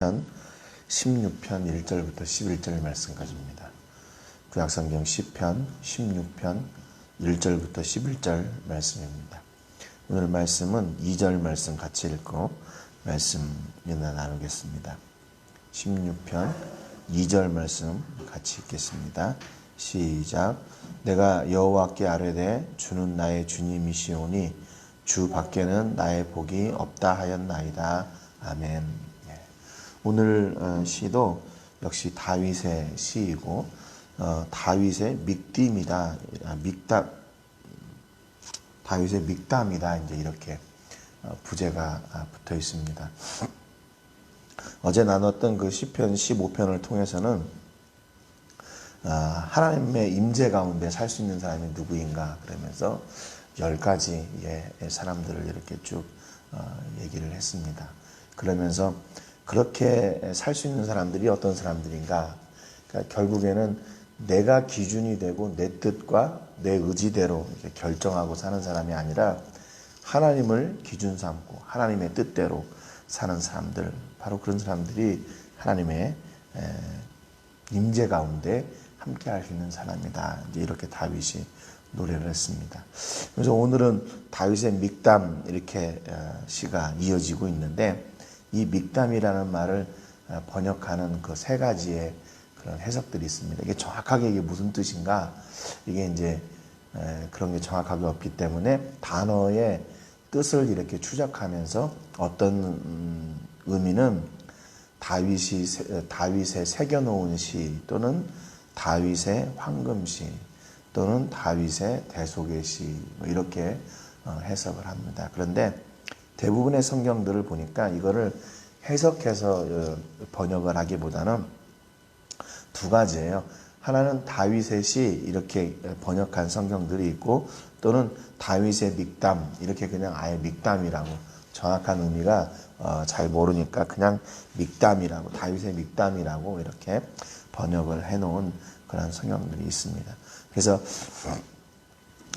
16편 1절부터 11절 말씀까지입니다. 구약성경 시편 16편 1절부터 11절 말씀입니다. 오늘 말씀은 2절 말씀 같이 읽고 말씀 나누겠습니다. 16편 2절 말씀 같이 읽겠습니다. 시작. 내가 여호와께 아뢰되 주는 나의 주님이시오니 주 밖에는 나의 복이 없다 하였나이다. 아멘. 오늘 시도 역시 다윗의 시이고 다윗의 믹딤이다, 다윗의 믹담이다, 이제 이렇게 부제가 붙어 있습니다. 어제 나눴던 그 시편 15편을 통해서는 하나님의 임재 가운데 살 수 있는 사람이 누구인가 그러면서 10가지의 사람들을 이렇게 쭉 얘기를 했습니다. 그러면서 그렇게 살 수 있는 사람들이 어떤 사람들인가? 그러니까 결국에는 내가 기준이 되고 내 뜻과 내 의지대로 이렇게 결정하고 사는 사람이 아니라 하나님을 기준 삼고 하나님의 뜻대로 사는 사람들, 바로 그런 사람들이 하나님의 임재 가운데 함께 할 수 있는 사람이다. 이제 이렇게 다윗이 노래를 했습니다. 그래서 오늘은 다윗의 믹담 이렇게 시가 이어지고 있는데, 이 믹담이라는 말을 번역하는 그 세 가지의 그런 해석들이 있습니다. 이게 정확하게 이게 무슨 뜻인가? 이게 이제 그런 게 정확하게 없기 때문에 단어의 뜻을 이렇게 추적하면서 어떤 의미는 다윗의 새겨놓은 시, 또는 다윗의 황금시, 또는 다윗의 대속의 시, 이렇게 해석을 합니다. 그런데 대부분의 성경들을 보니까 이거를 해석해서 번역을 하기보다는 두 가지예요. 하나는 다윗의 시 이렇게 번역한 성경들이 있고, 또는 다윗의 믹담 이렇게 그냥 아예 믹담이라고, 정확한 의미가 잘 모르니까 그냥 믹담이라고, 다윗의 믹담이라고 이렇게 번역을 해놓은 그런 성경들이 있습니다. 그래서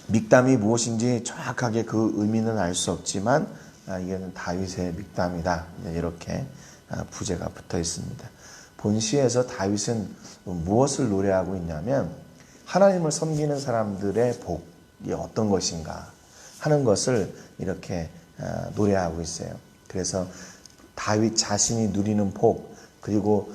믹담이 무엇인지 정확하게 그 의미는 알 수 없지만 이게는 다윗의 믹담이다, 이렇게 부제가 붙어 있습니다. 본 시에서 다윗은 무엇을 노래하고 있냐면 하나님을 섬기는 사람들의 복이 어떤 것인가 하는 것을 이렇게 노래하고 있어요. 그래서 다윗 자신이 누리는 복, 그리고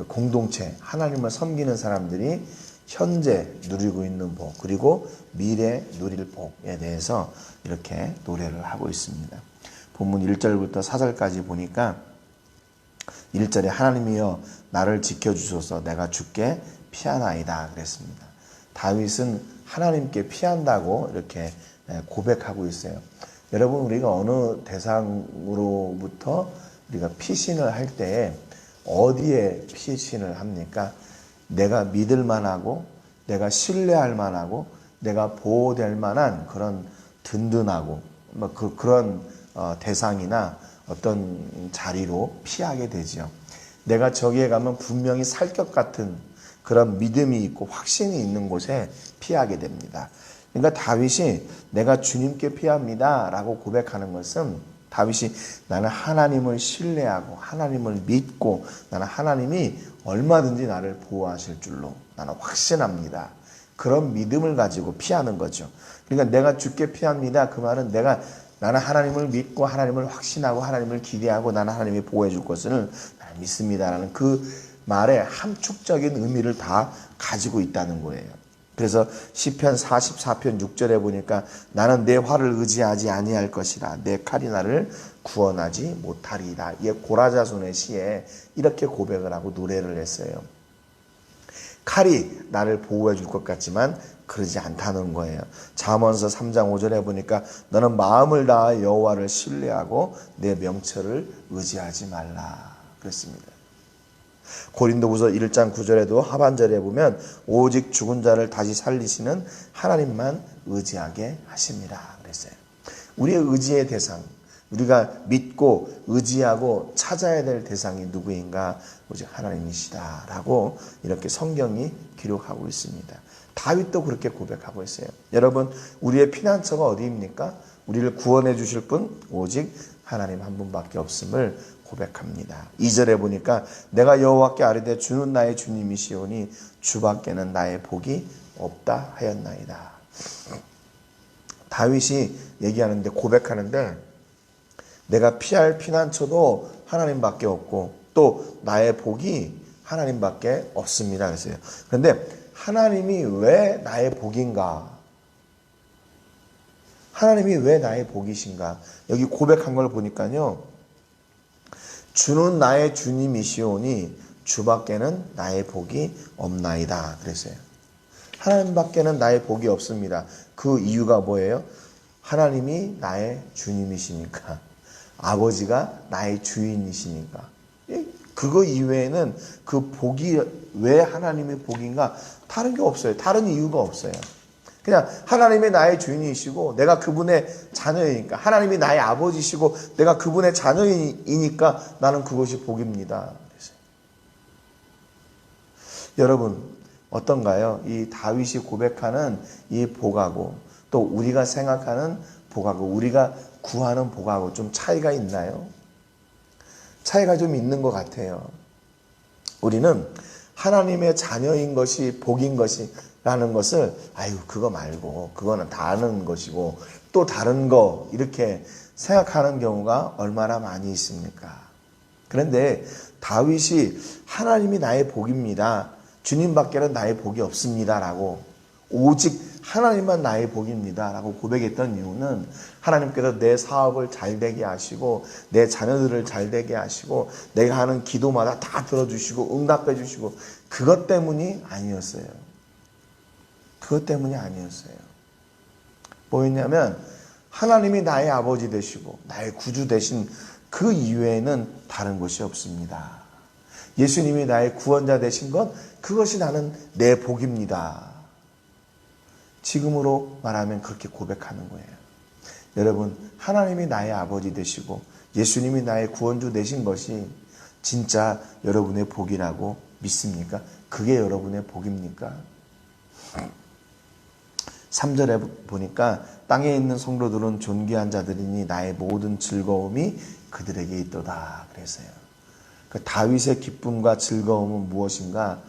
공동체, 하나님을 섬기는 사람들이 현재 누리고 있는 복, 그리고 미래 누릴 복에 대해서 이렇게 노래를 하고 있습니다. 본문 1절부터 4절까지 보니까 1절에 하나님이여 나를 지켜주소서 내가 주께 피하나이다 그랬습니다. 다윗은 하나님께 피한다고 이렇게 고백하고 있어요. 여러분, 우리가 어느 대상으로부터 우리가 피신을 할 때에 어디에 피신을 합니까? 내가 믿을 만하고, 내가 신뢰할 만하고, 내가 보호될 만한 그런 든든하고 그런 대상이나 어떤 자리로 피하게 되죠. 내가 저기에 가면 분명히 살 것 같은 그런 믿음이 있고 확신이 있는 곳에 피하게 됩니다. 그러니까 다윗이 내가 주님께 피합니다 라고 고백하는 것은, 다윗이 나는 하나님을 신뢰하고 하나님을 믿고 나는 하나님이 얼마든지 나를 보호하실 줄로 나는 확신합니다. 그런 믿음을 가지고 피하는 거죠. 그러니까 내가 주께 피합니다. 그 말은 나는 하나님을 믿고 하나님을 확신하고 하나님을 기대하고 나는 하나님이 보호해 줄 것을 나는 믿습니다라는 그 말의 함축적인 의미를 다 가지고 있다는 거예요. 그래서 시편 44편 6절에 보니까 나는 내 활을 의지하지 아니할 것이라 내 칼이 나를 구원하지 못하리이다. 이게 고라자손의 시에 이렇게 고백을 하고 노래를 했어요. 칼이 나를 보호해 줄 것 같지만 그러지 않다는 거예요. 잠언서 3장 5절에 보니까 너는 마음을 다하여 여호와를 신뢰하고 내 명철을 의지하지 말라 그랬습니다. 고린도후서 1장 9절에도 하반절에 보면 오직 죽은 자를 다시 살리시는 하나님만 의지하게 하심이라 그랬어요. 우리의 의지의 대상, 우리가 믿고 의지하고 찾아야 될 대상이 누구인가? 오직 하나님이시다라고 이렇게 성경이 기록하고 있습니다. 다윗도 그렇게 고백하고 있어요. 여러분, 우리의 피난처가 어디입니까? 우리를 구원해 주실 분 오직 하나님 한 분밖에 없음을 고백합니다. 2절에 보니까 내가 여호와께 아뢰되 주는 나의 주님이시오니 주밖에는 나의 복이 없다 하였나이다. 다윗이 얘기하는데, 고백하는데, 내가 피할 피난처도 하나님밖에 없고 또 나의 복이 하나님밖에 없습니다 그랬어요. 그런데 하나님이 왜 나의 복인가? 하나님이 왜 나의 복이신가? 여기 고백한 걸 보니까요, 주는 나의 주님이시오니 주밖에는 나의 복이 없나이다 그랬어요. 하나님밖에는 나의 복이 없습니다. 그 이유가 뭐예요? 하나님이 나의 주님이시니까, 아버지가 나의 주인이시니까. 그거 이외에는 그 복이 왜 하나님의 복인가? 다른 게 없어요. 다른 이유가 없어요. 그냥 하나님이 나의 주인이시고 내가 그분의 자녀이니까, 하나님이 나의 아버지시고 내가 그분의 자녀이니까 나는 그것이 복입니다. 여러분 어떤가요? 이 다윗이 고백하는 이 복하고 또 우리가 생각하는 복하고 우리가 구하는 복하고 좀 차이가 있나요? 차이가 좀 있는 것 같아요. 우리는 하나님의 자녀인 것이 복인 것이라는 것을 그거 말고 그거는 다른 것이고 또 다른 거 이렇게 생각하는 경우가 얼마나 많이 있습니까? 그런데 다윗이 하나님이 나의 복입니다, 주님밖에는 나의 복이 없습니다 라고, 오직 하나님만 나의 복입니다 라고 고백했던 이유는 하나님께서 내 사업을 잘 되게 하시고 내 자녀들을 잘 되게 하시고 내가 하는 기도마다 다 들어주시고 응답해 주시고 그것 때문이 아니었어요. 그것 때문이 아니었어요. 뭐였냐면 하나님이 나의 아버지 되시고 나의 구주 되신 그 이외에는 다른 것이 없습니다. 예수님이 나의 구원자 되신 것, 그것이 나는 내 복입니다. 지금으로 말하면 그렇게 고백하는 거예요. 여러분, 하나님이 나의 아버지 되시고 예수님이 나의 구원주 되신 것이 진짜 여러분의 복이라고 믿습니까? 그게 여러분의 복입니까? 3절에 보니까 땅에 있는 성도들은 존귀한 자들이니 나의 모든 즐거움이 그들에게 있도다 그랬어요. 그 다윗의 기쁨과 즐거움은 무엇인가?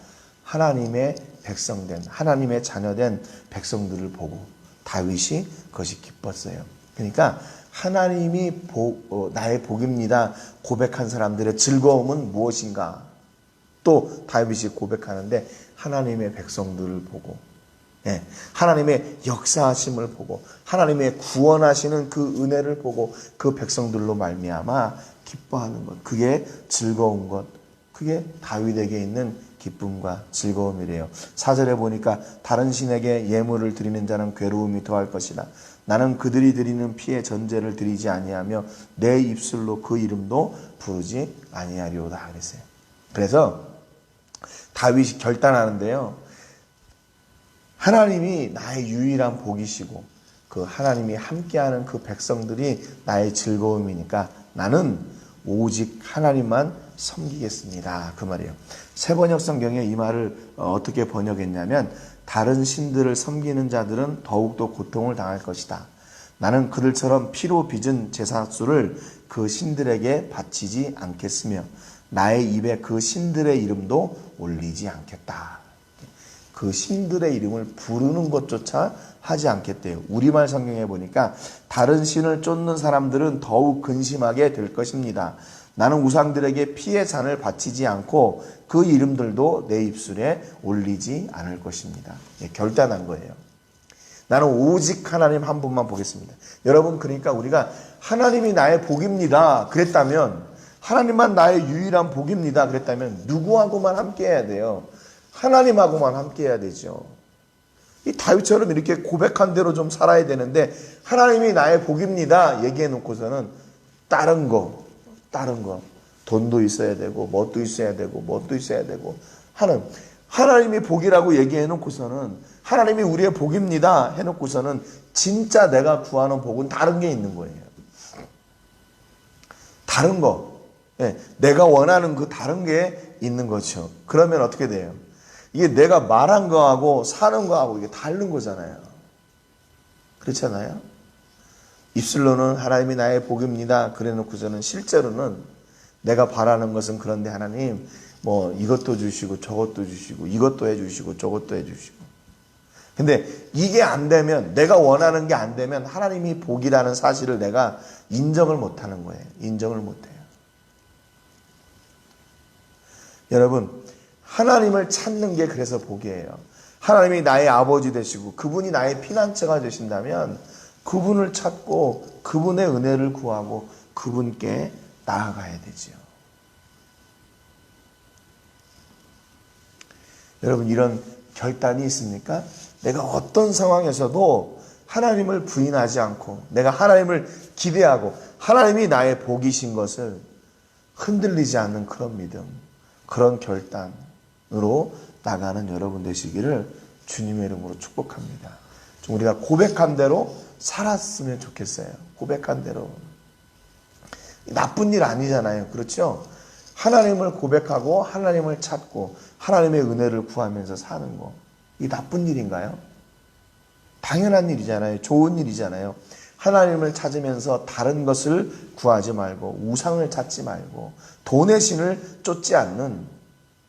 하나님의 백성된, 하나님의 자녀된 백성들을 보고 다윗이 그것이 기뻤어요. 그러니까 하나님이 나의 복입니다 고백한 사람들의 즐거움은 무엇인가? 또 다윗이 고백하는데 하나님의 백성들을 보고, 하나님의 역사하심을 보고 하나님의 구원하시는 그 은혜를 보고 그 백성들로 말미암아 기뻐하는 것, 그게 즐거운 것, 그게 다윗에게 있는 기쁨과 즐거움이래요. 4절에 보니까 다른 신에게 예물을 드리는 자는 괴로움이 더할 것이다. 나는 그들이 드리는 피의 전제를 드리지 아니하며 내 입술로 그 이름도 부르지 아니하리오다 그랬어요. 그래서 다윗이 결단하는데요, 하나님이 나의 유일한 복이시고 그 하나님이 함께하는 그 백성들이 나의 즐거움이니까 나는 오직 하나님만 섬기겠습니다. 그 말이에요. 새번역 성경에 이 말을 어떻게 번역했냐면 다른 신들을 섬기는 자들은 더욱더 고통을 당할 것이다. 나는 그들처럼 피로 빚은 제사수를 그 신들에게 바치지 않겠으며 나의 입에 그 신들의 이름도 올리지 않겠다. 그 신들의 이름을 부르는 것조차 하지 않겠대요. 우리말 성경에 보니까 다른 신을 쫓는 사람들은 더욱 근심하게 될 것입니다. 나는 우상들에게 피의 잔을 바치지 않고 그 이름들도 내 입술에 올리지 않을 것입니다. 결단한 거예요. 나는 오직 하나님 한 분만 보겠습니다. 여러분, 그러니까 우리가 하나님이 나의 복입니다 그랬다면, 하나님만 나의 유일한 복입니다 그랬다면 누구하고만 함께 해야 돼요? 하나님하고만 함께 해야 되죠. 이 다윗처럼 이렇게 고백한 대로 좀 살아야 되는데 하나님이 나의 복입니다 얘기해 놓고서는 다른 거 돈도 있어야 되고 뭣도 있어야 되고 하는, 하나님이 복이라고 얘기해 놓고서는 하나님이 우리의 복입니다 해놓고서는 진짜 내가 구하는 복은 다른 게 있는 거예요. 다른 거, 내가 원하는 그 다른 게 있는 거죠. 그러면 어떻게 돼요? 이게 내가 말한 거하고 사는 거하고 이게 다른 거잖아요. 그렇잖아요. 입술로는 하나님이 나의 복입니다 그래 놓고서는 실제로는 내가 바라는 것은 그런데 하나님 뭐 이것도 주시고 저것도 주시고 이것도 해주시고 저것도 해주시고, 근데 이게 안 되면, 내가 원하는 게 안 되면 하나님이 복이라는 사실을 내가 인정을 못하는 거예요. 인정을 못해요. 여러분, 하나님을 찾는 게 그래서 복이에요. 하나님이 나의 아버지 되시고 그분이 나의 피난처가 되신다면 그분을 찾고 그분의 은혜를 구하고 그분께 나아가야 되지요. 여러분, 이런 결단이 있습니까? 내가 어떤 상황에서도 하나님을 부인하지 않고 내가 하나님을 기대하고 하나님이 나의 복이신 것을 흔들리지 않는 그런 믿음, 그런 결단으로 나가는 여러분 되시기를 주님의 이름으로 축복합니다. 좀 우리가 고백한 대로 살았으면 좋겠어요. 고백한 대로. 나쁜 일 아니잖아요. 그렇죠? 하나님을 고백하고 하나님을 찾고 하나님의 은혜를 구하면서 사는 거, 이 나쁜 일인가요? 당연한 일이잖아요. 좋은 일이잖아요. 하나님을 찾으면서 다른 것을 구하지 말고 우상을 찾지 말고 돈의 신을 쫓지 않는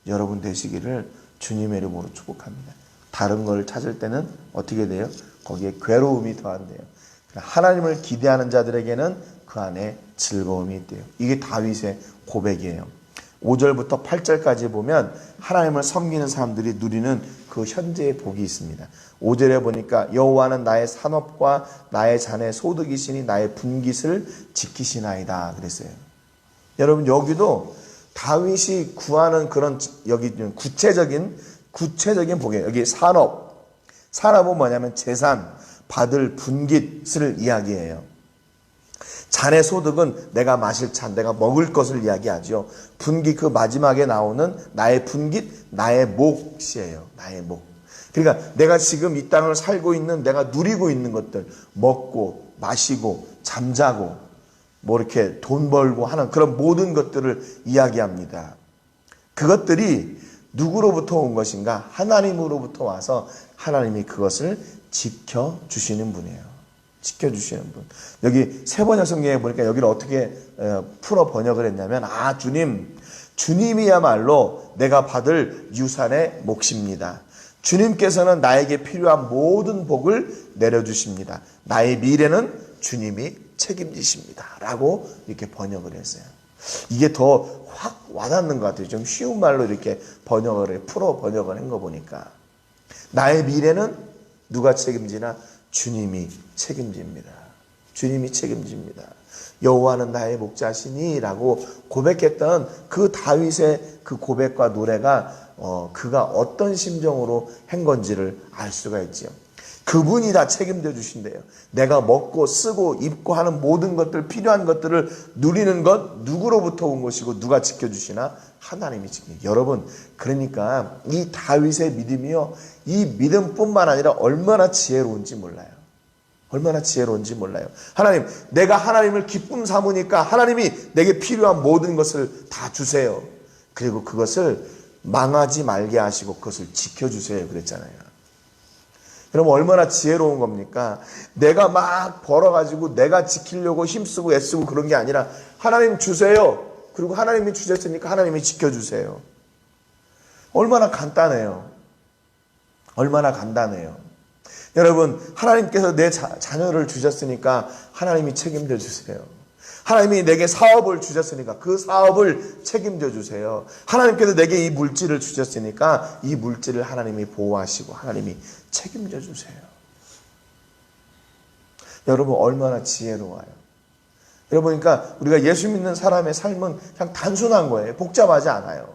여러분 되시기를 주님의 이름으로 축복합니다. 다른 걸 찾을 때는 어떻게 돼요? 거기에 괴로움이 더한대요. 하나님을 기대하는 자들에게는 그 안에 즐거움이 있대요. 이게 다윗의 고백이에요. 5절부터 8절까지 보면 하나님을 섬기는 사람들이 누리는 그 현재의 복이 있습니다. 5절에 보니까 여호와는 나의 산업과 나의 잔의 소득이시니 나의 분깃을 지키시나이다 그랬어요. 여러분, 여기도 다윗이 구하는 그런 여기 구체적인 복이에요. 여기 산업은 뭐냐면 재산, 받을 분깃을 이야기해요. 잔의 소득은 내가 마실 잔, 내가 먹을 것을 이야기하죠. 분깃, 그 마지막에 나오는 나의 분깃, 나의 몫이에요. 나의 몫. 그러니까 내가 지금 이 땅을 살고 있는, 내가 누리고 있는 것들, 먹고 마시고 잠자고 뭐 이렇게 돈 벌고 하는 그런 모든 것들을 이야기합니다. 그것들이 누구로부터 온 것인가? 하나님으로부터 와서 하나님이 그것을 지켜주시는 분이에요. 지켜주시는 분. 여기 세번역 성경에 보니까 여기를 어떻게 풀어 번역을 했냐면, 주님이야말로 내가 받을 유산의 몫입니다. 주님께서는 나에게 필요한 모든 복을 내려주십니다. 나의 미래는 주님이 책임지십니다. 라고 이렇게 번역을 했어요. 이게 더 확 와닿는 것 같아요. 좀 쉬운 말로 이렇게 풀어 번역을 한 거 보니까. 나의 미래는 누가 책임지나? 주님이 책임집니다. 주님이 책임집니다. 여호와는 나의 목자시니 라고 고백했던 그 다윗의 그 고백과 노래가 그가 어떤 심정으로 한 건지를 알 수가 있지요. 그분이 다 책임져 주신대요. 내가 먹고 쓰고 입고 하는 모든 것들, 필요한 것들을 누리는 것 누구로부터 온 것이고 누가 지켜주시나? 하나님이 지켜요. 여러분, 그러니까 이 다윗의 믿음이요, 이 믿음뿐만 아니라 얼마나 지혜로운지 몰라요. 얼마나 지혜로운지 몰라요. 하나님, 내가 하나님을 기쁨 삼으니까 하나님이 내게 필요한 모든 것을 다 주세요. 그리고 그것을 망하지 말게 하시고 그것을 지켜주세요 그랬잖아요. 그럼 얼마나 지혜로운 겁니까? 내가 막 벌어가지고 내가 지키려고 힘쓰고 애쓰고 그런 게 아니라 하나님 주세요. 그리고 하나님이 주셨으니까 하나님이 지켜주세요. 얼마나 간단해요. 얼마나 간단해요. 여러분, 하나님께서 내 자녀를 주셨으니까 하나님이 책임져 주세요. 하나님이 내게 사업을 주셨으니까 그 사업을 책임져 주세요. 하나님께서 내게 이 물질을 주셨으니까 이 물질을 하나님이 보호하시고 하나님이 책임져 주세요. 여러분, 얼마나 지혜로워요. 여러분, 그러니까 우리가 예수 믿는 사람의 삶은 그냥 단순한 거예요. 복잡하지 않아요.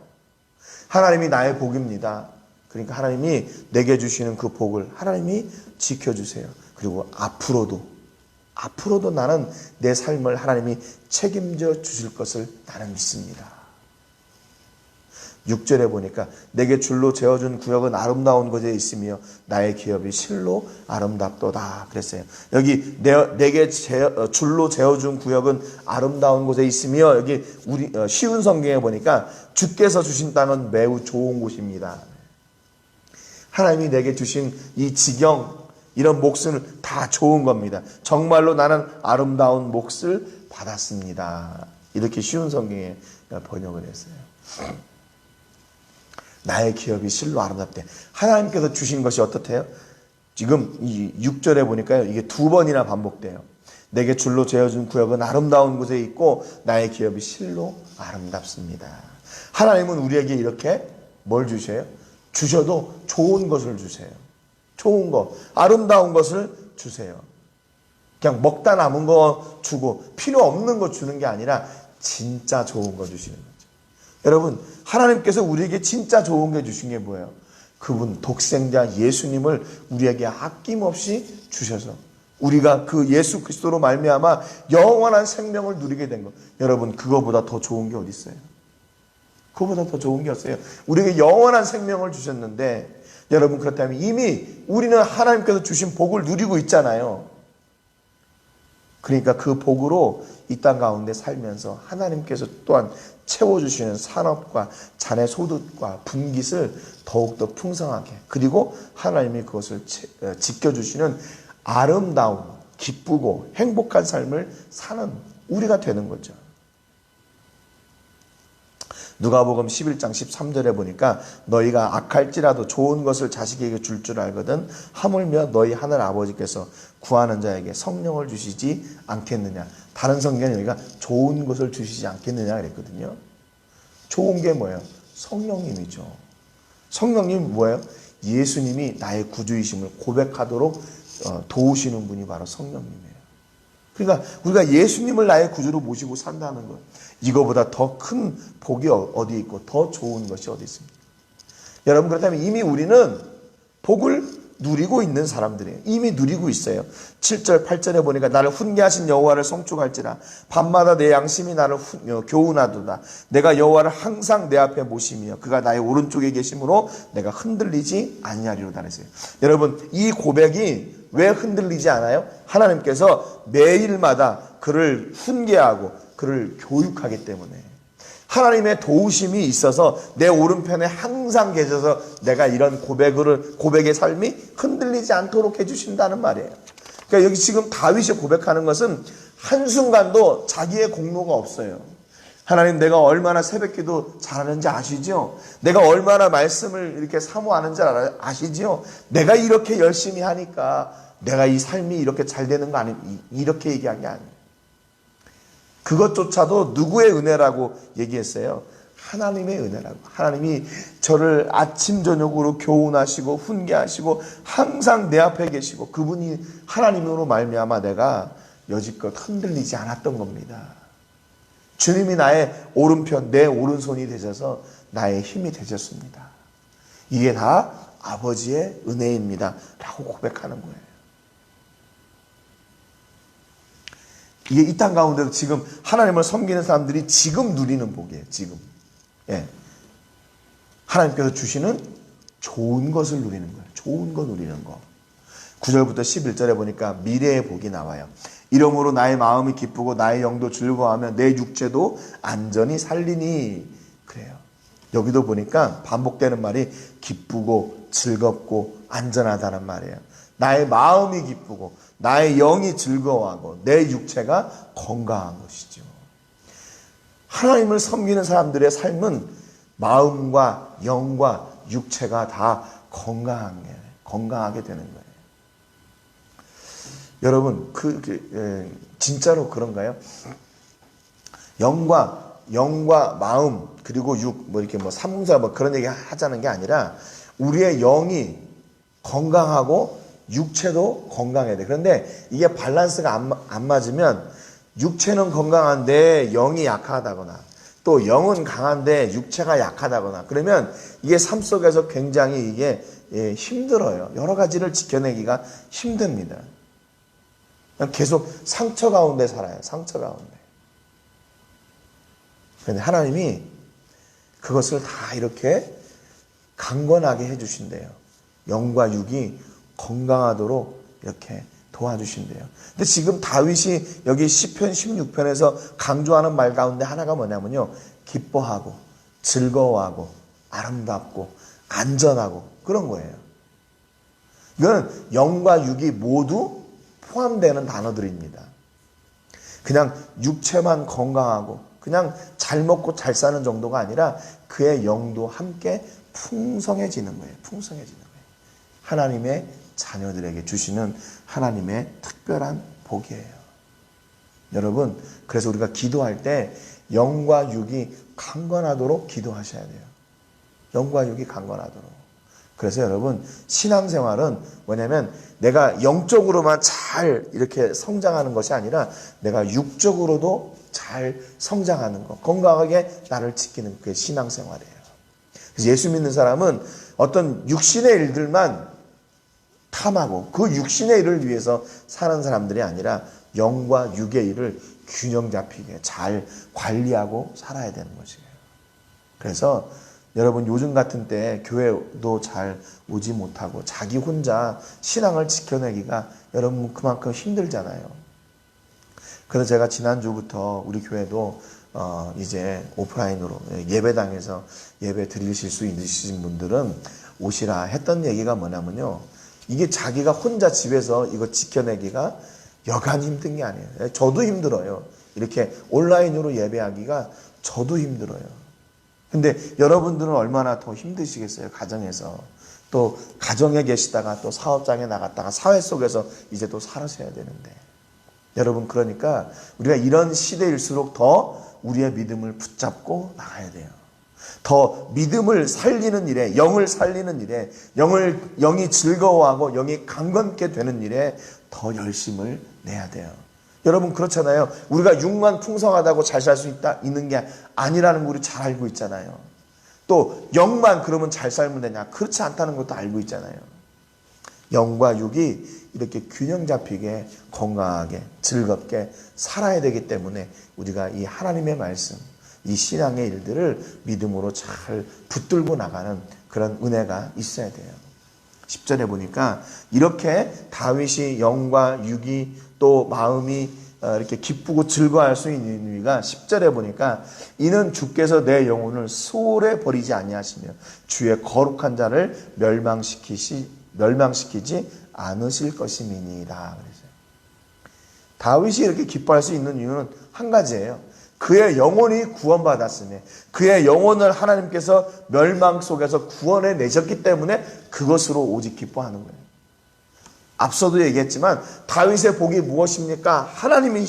하나님이 나의 복입니다. 그러니까 하나님이 내게 주시는 그 복을 하나님이 지켜주세요. 그리고 앞으로도 나는 내 삶을 하나님이 책임져 주실 것을 나는 믿습니다. 6절에 보니까 내게 줄로 재어준 구역은 아름다운 곳에 있으며 나의 기업이 실로 아름답도다 그랬어요. 여기 내게 줄로 재어준 구역은 아름다운 곳에 있으며, 여기 우리 쉬운 성경에 보니까 주께서 주신 땅은 매우 좋은 곳입니다. 하나님이 내게 주신 이 지경, 이런 몫은 다 좋은 겁니다. 정말로 나는 아름다운 몫을 받았습니다. 이렇게 쉬운 성경에 번역을 했어요. 나의 기업이 실로 아름답대. 하나님께서 주신 것이 어떻대요? 지금 이 6절에 보니까요, 이게 2번이나 반복돼요. 내게 줄로 재어준 구역은 아름다운 곳에 있고 나의 기업이 실로 아름답습니다. 하나님은 우리에게 이렇게 뭘 주셔요? 주셔도 좋은 것을 주세요. 좋은 것, 아름다운 것을 주세요. 그냥 먹다 남은 거 주고 필요 없는 거 주는 게 아니라 진짜 좋은 거 주시는 거죠. 여러분, 하나님께서 우리에게 진짜 좋은 게 주신 게 뭐예요? 그분 독생자 예수님을 우리에게 아낌없이 주셔서 우리가 그 예수 그리스도로 말미암아 영원한 생명을 누리게 된 것. 여러분, 그거보다 더 좋은 게 어디 있어요? 그거보다 더 좋은 게 없어요. 우리에게 영원한 생명을 주셨는데, 여러분, 그렇다면 이미 우리는 하나님께서 주신 복을 누리고 있잖아요. 그러니까 그 복으로 이 땅 가운데 살면서 하나님께서 또한 채워주시는 산업과 자네 소득과 분깃을 더욱더 풍성하게, 그리고 하나님이 그것을 지켜주시는 아름다운, 기쁘고 행복한 삶을 사는 우리가 되는 거죠. 누가복음 11장 13절에 보니까 너희가 악할지라도 좋은 것을 자식에게 줄 줄 알거든 하물며 너희 하늘 아버지께서 구하는 자에게 성령을 주시지 않겠느냐. 다른 성경에 여기가 좋은 것을 주시지 않겠느냐 그랬거든요. 좋은 게 뭐예요? 성령님이죠. 성령님 뭐예요? 예수님이 나의 구주이심을 고백하도록 도우시는 분이 바로 성령님이에요. 그러니까 우리가 예수님을 나의 구주로 모시고 산다는 것, 이거보다 더 큰 복이 어디 있고 더 좋은 것이 어디 있습니까? 여러분, 그렇다면 이미 우리는 복을 누리고 있는 사람들이에요. 이미 누리고 있어요. 7절 8절에 보니까 나를 훈계하신 여호와를 송축할지라 밤마다 내 양심이 나를 교훈하도다. 내가 여호와를 항상 내 앞에 모시며 그가 나의 오른쪽에 계심으로 내가 흔들리지 아니하리로다 그랬어요. 여러분, 이 고백이 왜 흔들리지 않아요? 하나님께서 매일마다 그를 훈계하고 그를 교육하기 때문에, 하나님의 도우심이 있어서 내 오른편에 항상 계셔서 내가 이런 고백의 삶이 흔들리지 않도록 해주신다는 말이에요. 그러니까 여기 지금 다윗이 고백하는 것은 한순간도 자기의 공로가 없어요. 하나님, 내가 얼마나 새벽기도 잘하는지 아시죠? 내가 얼마나 말씀을 이렇게 사모하는지 아시죠? 내가 이렇게 열심히 하니까 내가 이 삶이 이렇게 잘 되는 거 아니에요. 이렇게 얘기한 게 아니에요. 그것조차도 누구의 은혜라고 얘기했어요? 하나님의 은혜라고. 하나님이 저를 아침 저녁으로 교훈하시고 훈계하시고 항상 내 앞에 계시고 그분이 하나님으로 말미암아 내가 여지껏 흔들리지 않았던 겁니다. 주님이 나의 오른편, 내 오른손이 되셔서 나의 힘이 되셨습니다. 이게 다 아버지의 은혜입니다 라고 고백하는 거예요. 이게 이 땅 가운데도 지금 하나님을 섬기는 사람들이 지금 누리는 복이에요. 지금. 예. 하나님께서 주시는 좋은 것을 누리는 거예요. 좋은 거 누리는 거. 9절부터 11절에 보니까 미래의 복이 나와요. 이러므로 나의 마음이 기쁘고 나의 영도 즐거워하며 내 육체도 안전히 살리니. 그래요. 여기도 보니까 반복되는 말이 기쁘고 즐겁고 안전하다는 말이에요. 나의 마음이 기쁘고 나의 영이 즐거워하고 내 육체가 건강한 것이죠. 하나님을 섬기는 사람들의 삶은 마음과 영과 육체가 다 건강하게 되는 거예요. 여러분, 진짜로 그런가요? 영과 마음, 그리고 이렇게 삼공사 그런 얘기 하자는 게 아니라 우리의 영이 건강하고 육체도 건강해야 돼. 그런데 이게 밸런스가 안 맞으면 육체는 건강한데 영이 약하다거나 또 영은 강한데 육체가 약하다거나 그러면 이게 삶 속에서 굉장히 이게 힘들어요. 여러 가지를 지켜내기가 힘듭니다. 계속 상처 가운데 살아요. 상처 가운데. 그런데 하나님이 그것을 다 이렇게 강건하게 해주신대요. 영과 육이 건강하도록 이렇게 도와주신대요. 근데 지금 다윗이 여기 시편 16편에서 강조하는 말 가운데 하나가 뭐냐면요. 기뻐하고 즐거워하고 아름답고 안전하고 그런 거예요. 이거는 영과 육이 모두 포함되는 단어들입니다. 그냥 육체만 건강하고 그냥 잘 먹고 잘 사는 정도가 아니라 그의 영도 함께 풍성해지는 거예요. 풍성해지는 거예요. 하나님의 자녀들에게 주시는 하나님의 특별한 복이에요. 여러분, 그래서 우리가 기도할 때 영과 육이 강건하도록 기도하셔야 돼요. 영과 육이 강건하도록. 그래서 여러분, 신앙생활은 뭐냐면 내가 영적으로만 잘 이렇게 성장하는 것이 아니라 내가 육적으로도 잘 성장하는 것, 건강하게 나를 지키는 그게 신앙생활이에요. 그래서 예수 믿는 사람은 어떤 육신의 일들만 탐하고 그 육신의 일을 위해서 사는 사람들이 아니라 영과 육의 일을 균형 잡히게 잘 관리하고 살아야 되는 것이에요. 그래서 여러분, 요즘 같은 때 교회도 잘 오지 못하고 자기 혼자 신앙을 지켜내기가 여러분 그만큼 힘들잖아요. 그래서 제가 지난주부터 우리 교회도 이제 오프라인으로 예배당에서 예배 드리실 수 있으신 분들은 오시라 했던 얘기가 뭐냐면요. 이게 자기가 혼자 집에서 이거 지켜내기가 여간 힘든 게 아니에요. 저도 힘들어요. 이렇게 온라인으로 예배하기가 저도 힘들어요. 근데 여러분들은 얼마나 더 힘드시겠어요. 가정에서. 또 가정에 계시다가 또 사업장에 나갔다가 사회 속에서 이제 또 살아셔야 되는데. 여러분, 그러니까 우리가 이런 시대일수록 더 우리의 믿음을 붙잡고 나가야 돼요. 더 믿음을 살리는 일에, 영을 살리는 일에, 영이 즐거워하고 영이 강건케 되는 일에 더 열심을 내야 돼요. 여러분, 그렇잖아요. 우리가 육만 풍성하다고 잘 살 수 있는 게 아니라는 거 우리 잘 알고 있잖아요. 또 영만 그러면 잘 살면 되냐? 그렇지 않다는 것도 알고 있잖아요. 영과 육이 이렇게 균형 잡히게 건강하게 즐겁게 살아야 되기 때문에 우리가 이 하나님의 말씀, 이 신앙의 일들을 믿음으로 잘 붙들고 나가는 그런 은혜가 있어야 돼요. 10절에 보니까 이렇게 다윗이 영과 육이 또 마음이 이렇게 기쁘고 즐거워할 수 있는 이유가 10절에 보니까 이는 주께서 내 영혼을 소홀히 버리지 아니하시며 주의 거룩한 자를 멸망시키지 않으실 것임이니이다. 그랬어요. 다윗이 이렇게 기뻐할 수 있는 이유는 한 가지예요. 그의 영혼이 구원받았으며 그의 영혼을 하나님께서 멸망 속에서 구원해 내셨기 때문에 그것으로 오직 기뻐하는 거예요. 앞서도 얘기했지만 다윗의 복이 무엇입니까? 하나님이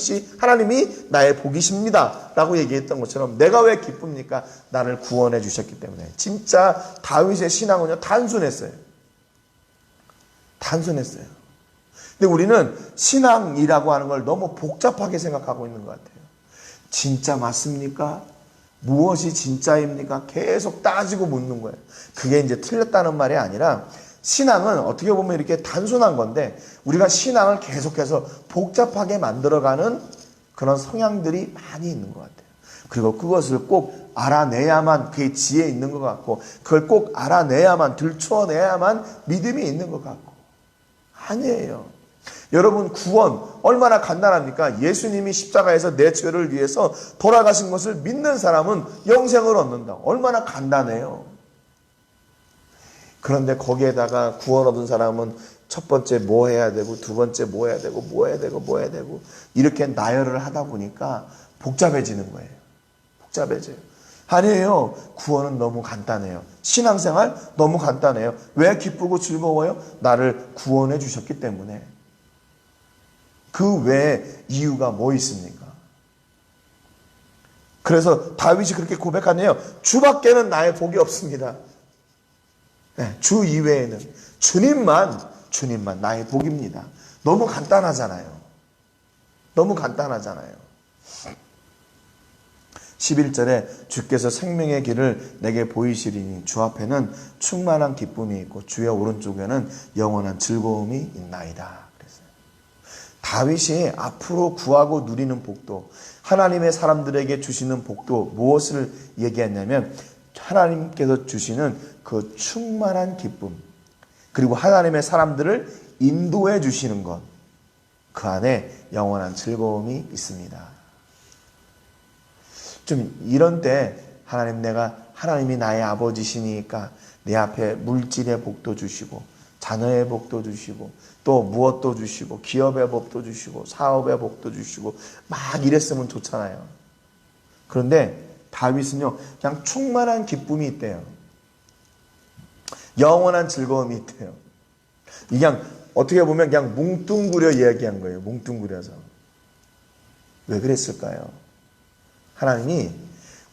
나의 복이십니다 라고 얘기했던 것처럼 내가 왜 기쁩니까? 나를 구원해 주셨기 때문에. 진짜 다윗의 신앙은요, 단순했어요. 근데 우리는 신앙이라고 하는 걸 너무 복잡하게 생각하고 있는 것 같아요. 진짜 맞습니까? 무엇이 진짜입니까? 계속 따지고 묻는 거예요. 그게 이제 틀렸다는 말이 아니라 신앙은 어떻게 보면 이렇게 단순한 건데 우리가 신앙을 계속해서 복잡하게 만들어가는 그런 성향들이 많이 있는 것 같아요. 그리고 그것을 꼭 알아내야만 그의 지혜 있는 것 같고 그걸 꼭 알아내야만 들추어내야만 믿음이 있는 것 같고 아니에요. 여러분, 구원 얼마나 간단합니까? 예수님이 십자가에서 내 죄를 위해서 돌아가신 것을 믿는 사람은 영생을 얻는다. 얼마나 간단해요. 그런데 거기에다가 구원 얻은 사람은 첫 번째 뭐 해야 되고 두 번째 뭐 해야 되고 뭐 해야 되고 이렇게 나열을 하다 보니까 복잡해지는 거예요. 복잡해져요. 아니에요. 구원은 너무 간단해요. 신앙생활 너무 간단해요. 왜 기쁘고 즐거워요? 나를 구원해 주셨기 때문에. 그 외에 이유가 뭐 있습니까? 그래서 다윗이 그렇게 고백하네요. 주밖에는 나의 복이 없습니다. 네, 주 이외에는 주님만 나의 복입니다. 너무 간단하잖아요. 11절에 주께서 생명의 길을 내게 보이시리니 주 앞에는 충만한 기쁨이 있고 주의 오른쪽에는 영원한 즐거움이 있나이다. 그랬어요. 다윗이 앞으로 구하고 누리는 복도, 하나님의 사람들에게 주시는 복도 무엇을 얘기했냐면 하나님께서 주시는 그 충만한 기쁨, 그리고 하나님의 사람들을 인도해 주시는 것, 그 안에 영원한 즐거움이 있습니다. 좀 이런 때 하나님이 나의 아버지시니까 내 앞에 물질의 복도 주시고 자녀의 복도 주시고 또 무엇도 주시고 기업의 복도 주시고 사업의 복도 주시고 막 이랬으면 좋잖아요. 그런데 다윗은요, 그냥 충만한 기쁨이 있대요. 영원한 즐거움이 있대요. 이게 그냥 어떻게 보면 그냥 뭉뚱그려 이야기한 거예요. 뭉뚱그려서. 왜 그랬을까요? 하나님이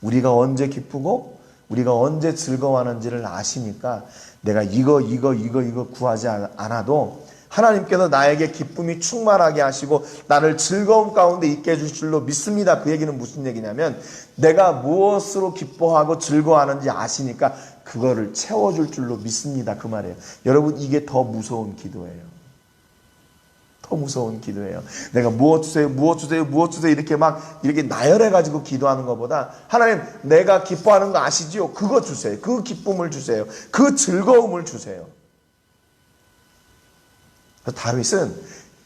우리가 언제 기쁘고 우리가 언제 즐거워하는지를 아시니까 내가 이거 구하지 않아도 하나님께서 나에게 기쁨이 충만하게 하시고 나를 즐거움 가운데 있게 해줄 줄로 믿습니다. 그 얘기는 무슨 얘기냐면 내가 무엇으로 기뻐하고 즐거워하는지 아시니까 그거를 채워줄 줄로 믿습니다. 그 말이에요. 여러분, 이게 더 무서운 기도예요. 더 무서운 기도예요. 내가 무엇 주세요, 무엇 주세요, 무엇 주세요 이렇게 나열해가지고 기도하는 것보다 하나님, 내가 기뻐하는 거 아시지요? 그거 주세요. 그 기쁨을 주세요. 그 즐거움을 주세요. 다윗은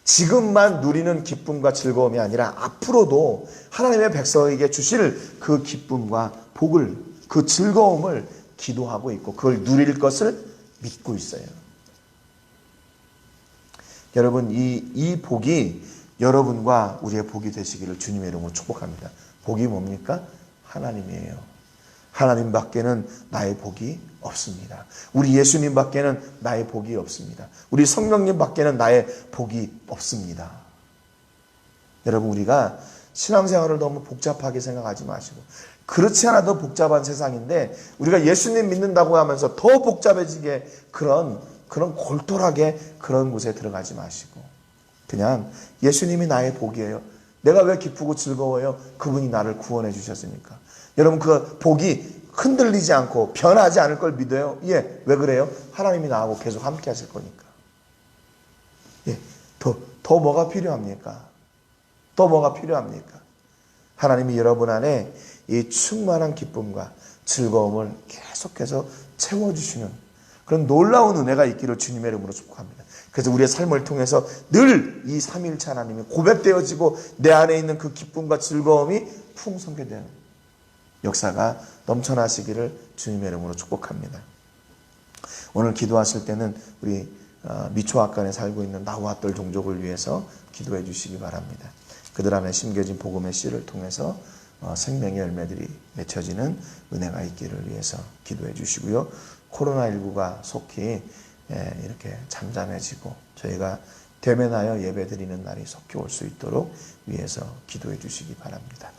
지금만 누리는 기쁨과 즐거움이 아니라 앞으로도 하나님의 백성에게 주실 그 기쁨과 복을, 그 즐거움을 기도하고 있고 그걸 누릴 것을 믿고 있어요. 여러분, 이 복이 여러분과 우리의 복이 되시기를 주님의 이름으로 축복합니다. 복이 뭡니까? 하나님이에요. 하나님 밖에는 나의 복이 없습니다. 우리 예수님 밖에는 나의 복이 없습니다. 우리 성령님 밖에는 나의 복이 없습니다. 여러분, 우리가 신앙생활을 너무 복잡하게 생각하지 마시고, 그렇지 않아도 복잡한 세상인데 우리가 예수님 믿는다고 하면서 더 복잡해지게 그런 골똘하게 그런 곳에 들어가지 마시고 그냥 예수님이 나의 복이에요. 내가 왜 기쁘고 즐거워요? 그분이 나를 구원해 주셨으니까. 여러분, 그 복이 흔들리지 않고 변하지 않을 걸 믿어요. 예, 왜 그래요? 하나님이 나하고 계속 함께 하실 거니까. 예, 더 뭐가 필요합니까? 더 뭐가 필요합니까? 하나님이 여러분 안에 이 충만한 기쁨과 즐거움을 계속해서 채워주시는 그런 놀라운 은혜가 있기를 주님의 이름으로 축복합니다. 그래서 우리의 삶을 통해서 늘 이 삼위일체 하나님이 고백되어지고 내 안에 있는 그 기쁨과 즐거움이 풍성하게 되는 역사가 넘쳐나시기를 주님의 이름으로 축복합니다. 오늘 기도하실 때는 우리 미초아간에 살고 있는 나후아떨 종족을 위해서 기도해 주시기 바랍니다. 그들 안에 심겨진 복음의 씨를 통해서 생명의 열매들이 맺혀지는 은혜가 있기를 위해서 기도해 주시고요. 코로나19가 속히 이렇게 잠잠해지고 저희가 대면하여 예배드리는 날이 속히 올 수 있도록 위해서 기도해 주시기 바랍니다.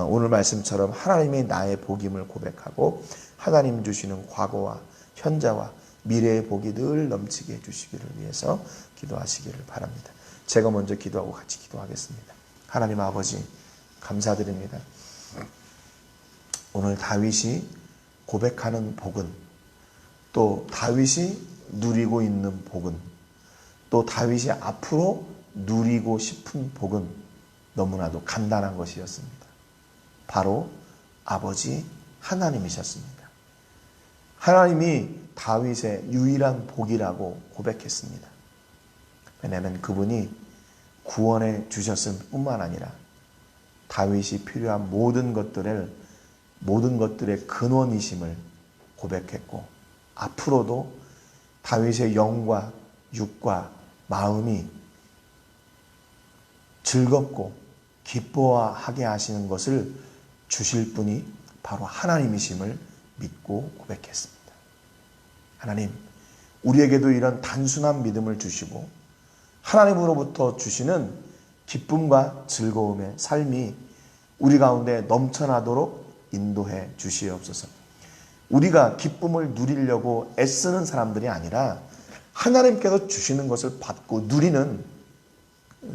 오늘 말씀처럼 하나님이 나의 복임을 고백하고 하나님 주시는 과거와 현재와 미래의 복이 늘 넘치게 해주시기를 위해서 기도하시기를 바랍니다. 제가 먼저 기도하고 같이 기도하겠습니다. 하나님 아버지, 감사드립니다. 오늘 다윗이 고백하는 복은, 또 다윗이 누리고 있는 복은, 또 다윗이 앞으로 누리고 싶은 복은 너무나도 간단한 것이었습니다. 바로 아버지 하나님이셨습니다. 하나님이 다윗의 유일한 복이라고 고백했습니다. 왜냐하면 그분이 구원해 주셨을 뿐만 아니라 다윗이 필요한 모든 것들의 근원이심을 고백했고, 앞으로도 다윗의 영과 육과 마음이 즐겁고 기뻐하게 하시는 것을 주실 분이 바로 하나님이심을 믿고 고백했습니다. 하나님, 우리에게도 이런 단순한 믿음을 주시고 하나님으로부터 주시는 기쁨과 즐거움의 삶이 우리 가운데 넘쳐나도록 인도해 주시옵소서. 우리가 기쁨을 누리려고 애쓰는 사람들이 아니라 하나님께서 주시는 것을 받고 누리는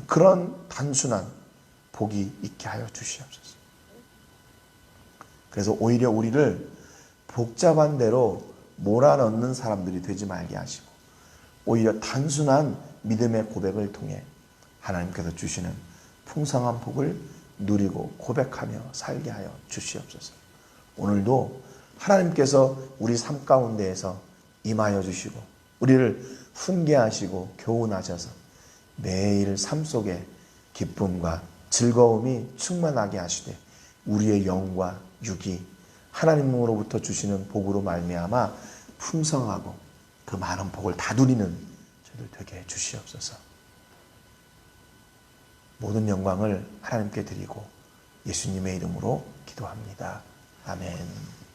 그런 단순한 복이 있게 하여 주시옵소서. 그래서 오히려 우리를 복잡한 대로 몰아넣는 사람들이 되지 말게 하시고, 오히려 단순한 믿음의 고백을 통해 하나님께서 주시는 풍성한 복을 누리고 고백하며 살게 하여 주시옵소서. 오늘도 하나님께서 우리 삶 가운데에서 임하여 주시고 우리를 훈계하시고 교훈하셔서 매일 삶 속에 기쁨과 즐거움이 충만하게 하시되 우리의 영과 육이 하나님으로부터 주시는 복으로 말미암아 풍성하고 그 많은 복을 다 누리는 저희들 되게 해주시옵소서. 모든 영광을 하나님께 드리고 예수님의 이름으로 기도합니다. 아멘.